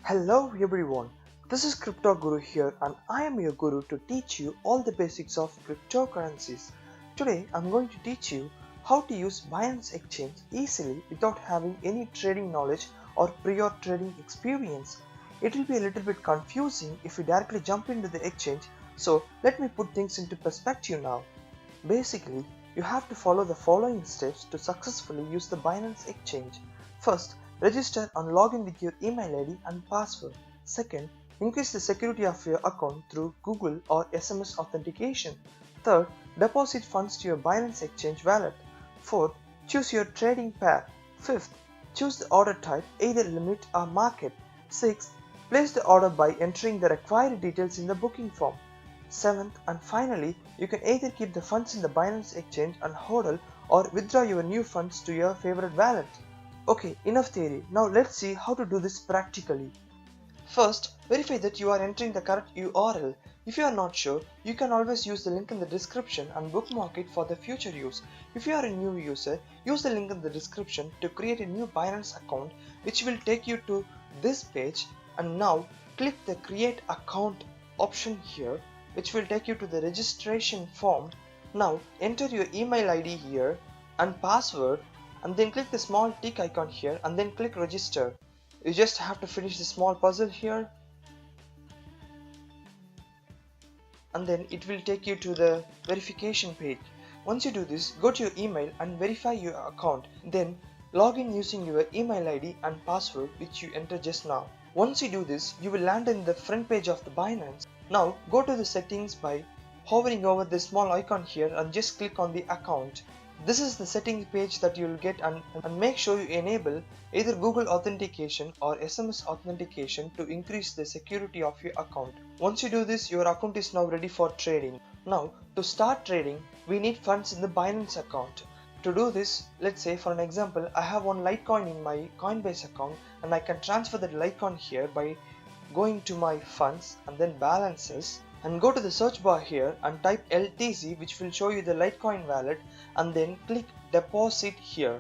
Hello everyone, this is Crypto Guru here and I am your guru to teach you all the basics of cryptocurrencies. Today I'm going to teach you how to use Binance Exchange easily without having any trading knowledge or prior trading experience. It will be a little bit confusing if you directly jump into the exchange, so let me put things into perspective now. Basically, you have to follow the following steps to successfully use the Binance exchange. First, register and log in with your email ID and password. Second, increase the security of your account through Google or SMS authentication. Third, deposit funds to your Binance exchange wallet. Fourth, choose your trading pair. Fifth, choose the order type, either limit or market. Sixth, place the order by entering the required details in the booking form. Seventh and finally, you can either keep the funds in the Binance exchange and hodl or withdraw your new funds to your favorite wallet. Okay, enough theory. Now let's see how to do this practically. First, verify that you are entering the correct URL. If you are not sure, you can always use the link in the description and bookmark it for the future use. If you are a new user, use the link in the description to create a new Binance account, which will take you to this page. And now click the create account option here, which will take you to the registration form. Now enter your email ID here and password, and then click the small tick icon here and then click register. You just have to finish the small puzzle here and then it will take you to the verification page. Once you do this, go to your email and verify your account, then log in using your email ID and password which you entered just now. Once you do this, you will land in the front page of the Binance. Now go to the settings by hovering over the small icon here and just click on the account. This is the settings page that you will get, and make sure you enable either Google authentication or SMS authentication to increase the security of your account. Once you do this, your account is now ready for trading. Now to start trading, we need funds in the Binance account. To do this, let's say for an example, I have one Litecoin in my Coinbase account and I can transfer that Litecoin here by going to my funds and then balances and go to the search bar here and type LTC, which will show you the Litecoin wallet, and then click deposit here.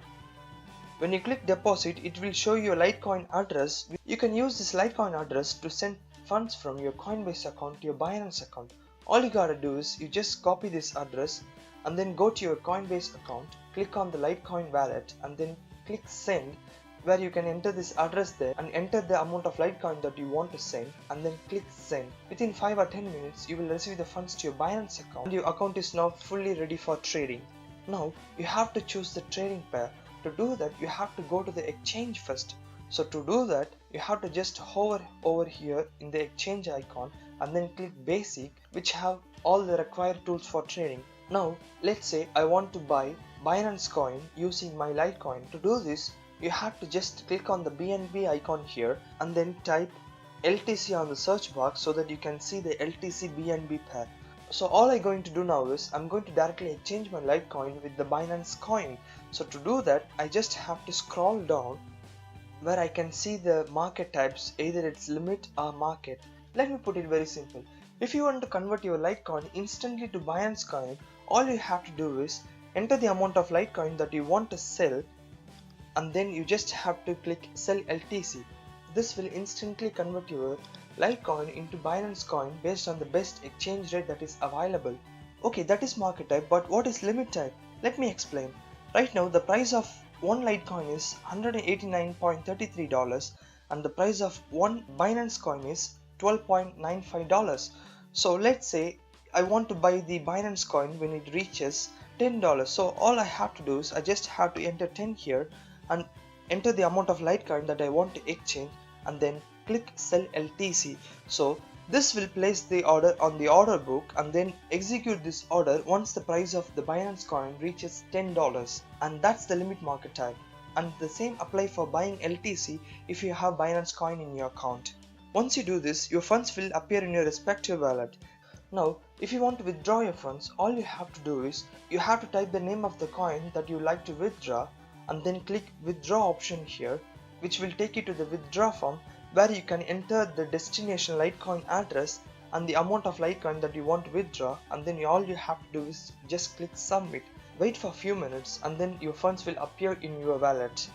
When you click deposit, it will show you a Litecoin address. You can use this Litecoin address to send funds from your Coinbase account to your Binance account. All you gotta do is you just copy this address and then go to your Coinbase account, click on the Litecoin wallet and then click send, where you can enter this address there and enter the amount of Litecoin that you want to send and then click send. Within 5 or 10 minutes you will receive the funds to your Binance account and your account is now fully ready for trading. Now you have to choose the trading pair. To do that, you have to go to the exchange first. So to do that, you have to just hover over here in the exchange icon and then click basic, which have all the required tools for trading. Now let's say I want to buy Binance coin using my Litecoin. To do this, you have to just click on the BNB icon here and then type LTC on the search box so that you can see the LTC BNB pair. So all I'm going to do now is I'm going to directly exchange my Litecoin with the Binance coin. So to do that, I just have to scroll down where I can see the market types, either it's limit or market. Let me put it very simple. If you want to convert your Litecoin instantly to Binance coin, all you have to do is enter the amount of Litecoin that you want to sell, and then you just have to click sell LTC. This will instantly convert your Litecoin into Binance coin based on the best exchange rate that is available. Okay, that is market type, but what is limit type? Let me explain. Right now the price of one Litecoin is $189.33 and the price of one Binance coin is $12.95. So let's say I want to buy the Binance coin when it reaches $10. So all I have to do is I just have to enter 10 here and enter the amount of Litecoin that I want to exchange and then click sell LTC. So this will place the order on the order book and then execute this order once the price of the Binance coin reaches $10, and that's the limit market type. And the same apply for buying LTC if you have Binance coin in your account. Once you do this, your funds will appear in your respective wallet. Now if you want to withdraw your funds, all you have to do is you have to type the name of the coin that you like to withdraw and then click withdraw option here, which will take you to the withdraw form where you can enter the destination Litecoin address and the amount of Litecoin that you want to withdraw, and then all you have to do is just click submit. Wait for a few minutes and then your funds will appear in your wallet.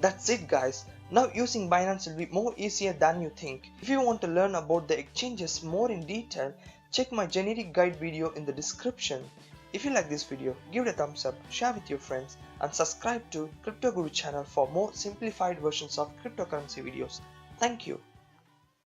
That's it guys. Now using Binance will be more easier than you think. If you want to learn about the exchanges more in detail, check my generic guide video in the description. If you like this video, give it a thumbs up, share with your friends, and subscribe to Crypto Guru channel for more simplified versions of cryptocurrency videos. Thank you.